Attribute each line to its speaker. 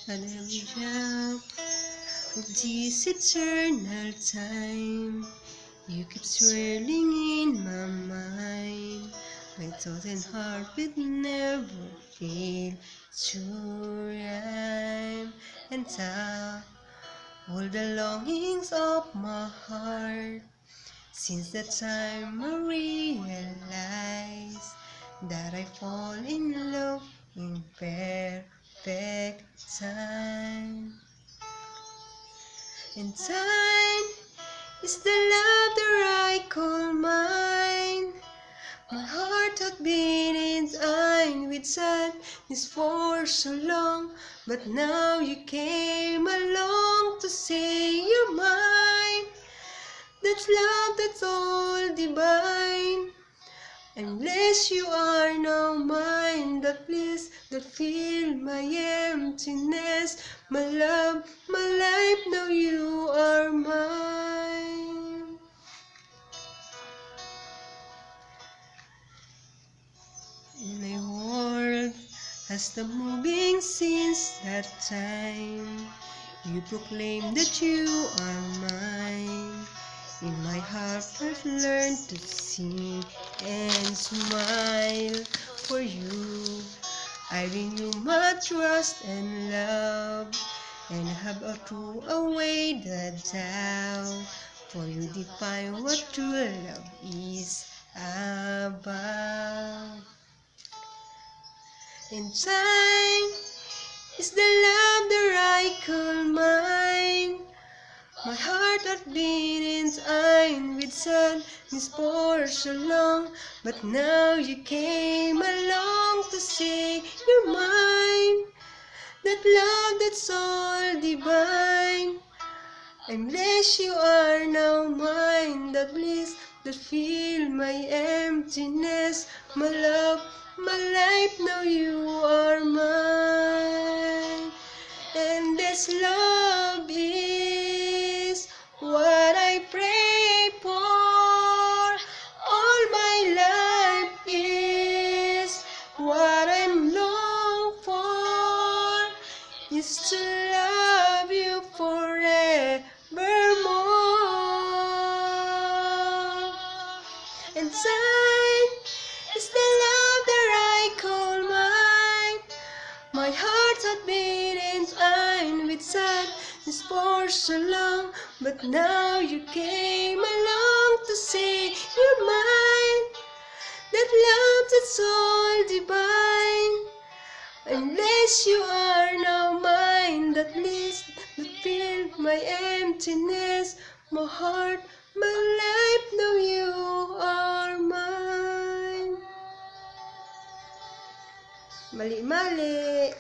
Speaker 1: At every drop of this eternal time, you keep swirling in my mind. My thought and heart will never fail to rhyme and tell all the longings of my heart. Since that time I realize that I fall in love in perfect time. And time is the love that I call mine. My heart had been entwined with sadness for so long, but now you came along to say you're mine. That's love, that's all divine. Unless you are now mine, that bliss that fill my emptiness, my love, my life, now you are mine. My world has stopped moving since that time. You proclaim that you are mine. In my heart I've learned to sing and smile for you. I renew my trust and love, and have thrown away the doubt. For you define what true love is about. And time is the love that I call mine. My heart had been entwined with sadness for so long, but now you came along to say you're mine. That love that's all divine. Unless you are now mine, that bliss that fill my emptiness, my love, my life, now you are mine. And this love is what I pray for. All my life is what I'm longing for, is to love you forevermore. And time is the love that I call mine. My heart had been entwined with sadness for so long, but now you came along to say you're mine. That love that's all divine. Unless you are now mine, that bliss that filled my emptiness, my heart, my life, now you are mine. Mali-mali.